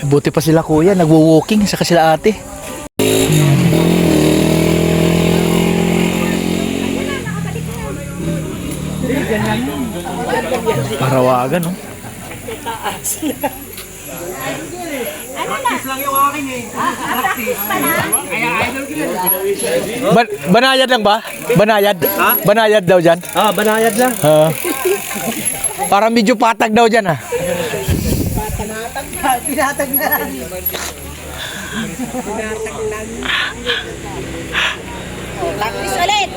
Buti pa sila kuya, nagwo-walking, saka sila ate. Parawagan, no? Practice lang yung akin eh. Practice pa lang. Kaya idol ko yun. Banayad lang ba? Banayad? Ha? Banayad daw dyan? Banayad lang. Parang medyo patag daw dyan, ha? Pinatag na. Practice ulit.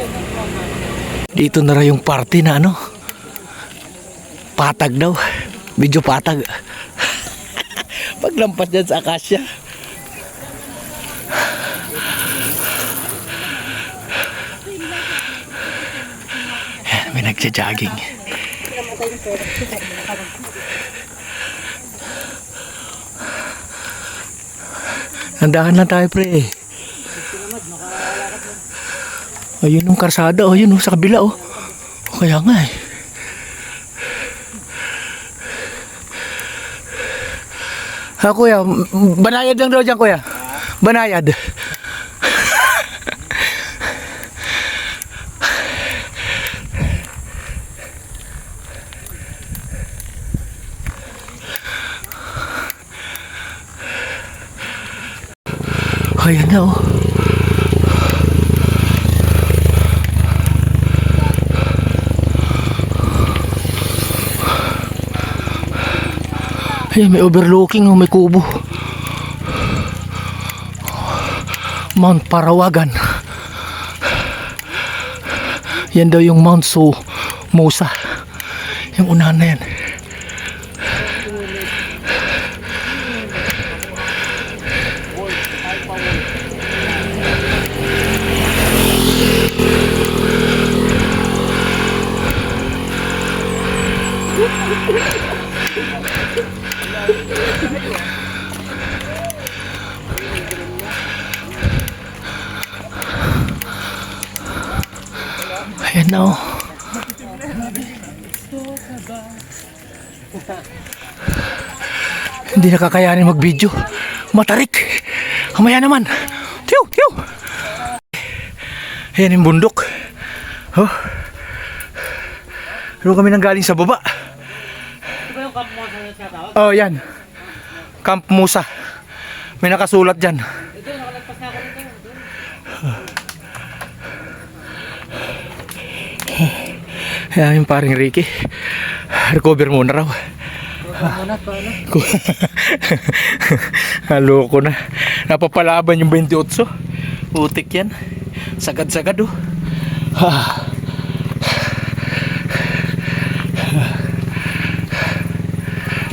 Dito na rin yung party na ano? Patag daw. Medyo patag. Paglampas dyan sa akasya. Yan, may nagja-jogging. Handahan lang tayo, pre. Ayun yung karsada, oh, yun oh, sa kabila, oh. Kaya nga eh. Ha, kuya, banayad lang daw dyan, kuya. Banayad. Ayan na, oh. Ay, may overlooking, oh, may kubo. Mount Parawagan. Yan daw yung Mount Somoza. Yung unahan na yan. Ayan na, oh. Hindi nakakayanin mag-video. Matarik. Kamaya naman. Tiyo, tiyo. Ayan yung bundok. Oh. Pero kami nang galing sa baba. Oh, yan. Camp Musa. May nakasulat dyan. Ayan yung paring Ricky. Recover muna raw. Haloko na. Napapalaban yung 28. Utik yan. Sagad-sagad, oh.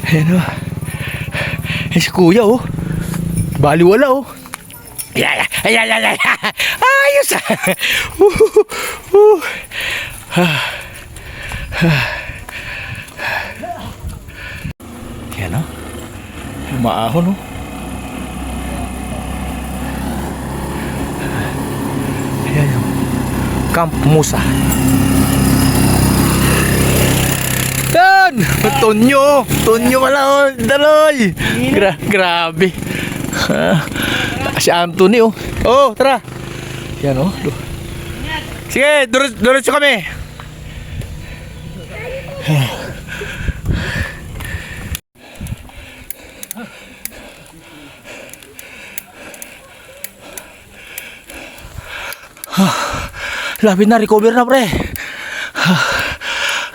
Ayan, oh. Ayan si kuya, oh. Baliwala, oh. Ayan, ayan, ayan, ayan. Ayos, ah. Yan, oh. Maahon, oh. Ayan, oh. Camp Musa. Yan! Tonyo! Tonyo pala, oh. Daloy! Grabe. Si Anthony, oh. Oh, tara. Yan, oh. Sige, diretso kami. Lapit na, recover na, pre.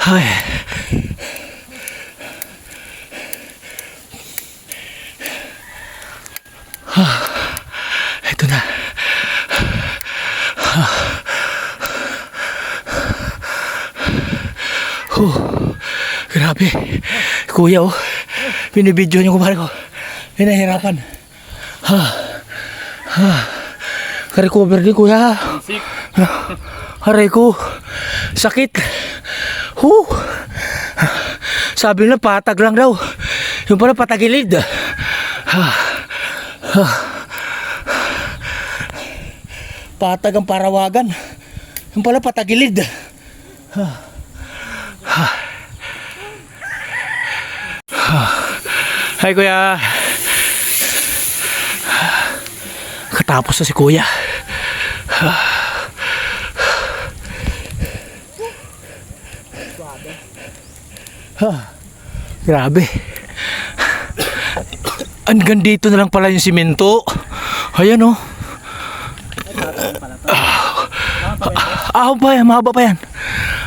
Ay. Ito na. Grabe. Kuya, oh. Binibidyo niyo kumari ko. Pinahirapan. Ka-recover din, kuya. Aray ko. Sakit. Sabi nila patag lang daw. Yung pala patagilid. Patag ang Parawagan. Yung pala patagilid. Hi, kuya. Katapos na si kuya. Grabe. Hanggang dito na lang pala yung simento. Ayan oh. Pa yan, mahaba pa yan.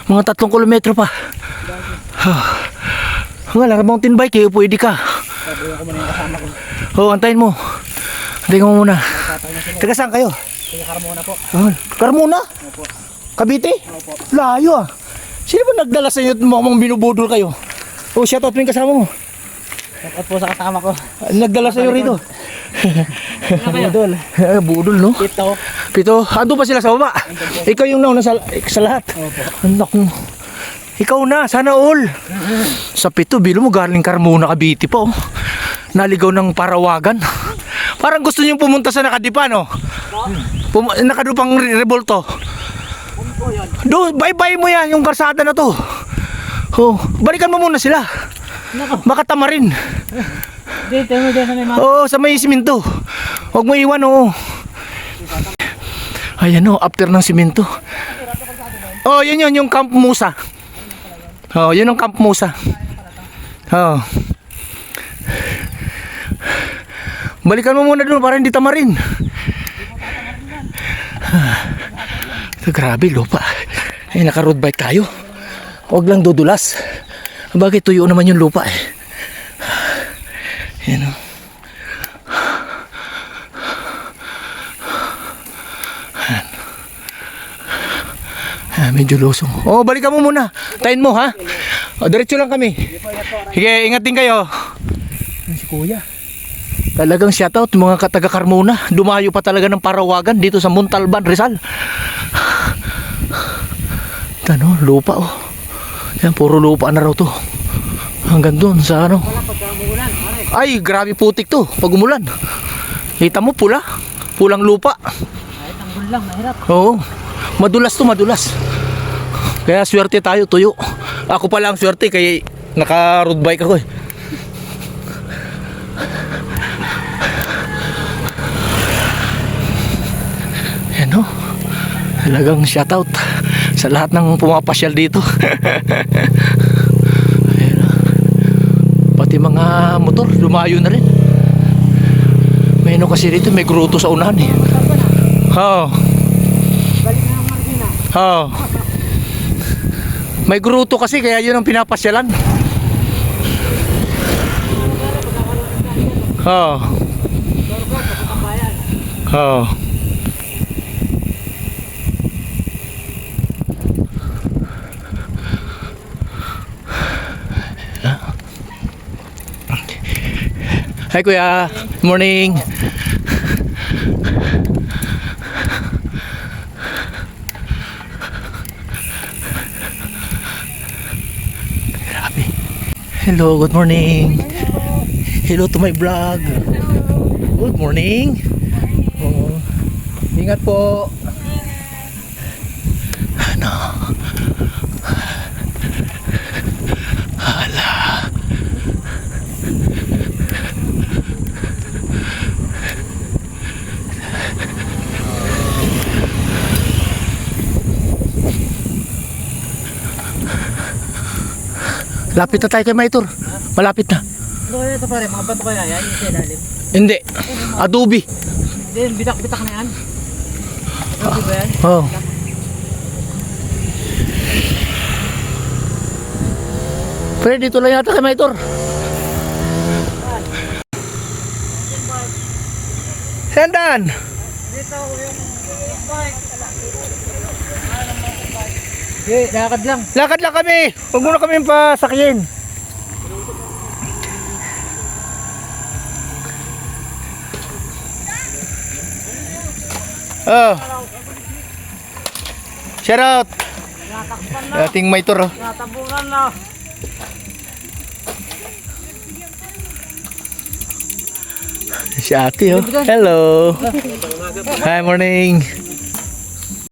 Mga 3 kilometro pa. Nga lang, mountain bike eh, pwede ka. Oo, antayin mo. Antayin mo muna. Taga saan kayo? Taga Carmona po. Carmona? Opo. Cavite? Opo. Layo ah. Sino ba nagdala sa inyo at mukhang binubudol kayo? Oh, shoutout mo yung kasama mo. Shoutout po sa kasama ko. Nagdala sa iyo rito. Budol. Budol, no? Pito. Ando pa sila sa baba. Ikaw yung nauna sa lahat. Opo. Anak mo. Ikaw na, sana all. Sa pito, bilo mo galing Carmona, Cavite pa oh. Naligaw ng Parawagan. Parang gusto niyong pumunta sa Nakadipa, no? Nakadupang Revolto. Doon, bye-bye mo yan, yung karsada na to. Oh, balikan mo muna sila. Baka tamarin. Dito sa may mga. Oo, sa may siminto. Huwag mo iwan, oo. Ayan o, after ng siminto. Oh, yun yung Camp Musa. Oh, yun yung Camp Musa. Oh. Balikan mo muna doon para hindi tamarin. Grabe, lupa. Ay, naka-road bike tayo. Huwag lang dudulas. Bakit tuyo naman yung lupa eh. Yan o. Medyo losong. Oh, balikan mo muna. Tayin mo ha. Oh, diretso lang kami. Sige, ingat din kayo. Si kuya. Talagang shoutout mga taga Carmona. Dumayo pa talaga ng Parawagan dito sa Montalban, Rizal. Ano, lupa oh. Yan, puro lupa na raw to. Hanggang doon sa ano. Ay, grabe putik to pag umulan. Kita mo pula. Pulang lupa. Ay, tanggol lang, mahirap. Oo. Madulas to, madulas. Kaya swerte tayo, tuyo. Ako pala ang swerte kaya naka-road bike ako eh. Yan o. Talagang shoutout sa lahat ng pumapasyal dito. Ayan o. Pati mga motor, lumayo na rin. May ano kasi dito, may gruto sa unahan eh. Oo. Balik na ang Marikina. Oo. May gruto kasi kaya yun ang pinapasyalan. Oo. Oo. Hi kuya, morning. Grabe. Hello, good morning. Hello to my vlog. Good morning. Oh, ingat po. Ano? Hala. Lapit na tayo kay Maitur. Malapit na. Ano kaya ito pare? Mga bato kaya yan? Yung sa ilalim? Hindi. Adobe. Hindi, bitak-bitak na yan. Adobe ba yan? Oh. Pero dito lang yata kay Maitur. Sendan! Dito yung bike. Hindi, lakad lang. Lakad lang kami. Huwag muna kami pasakyin. Oh. Shout out. Ating Maitur. Oh. Natabungan na. Si ate oh. Hello. Hi, morning.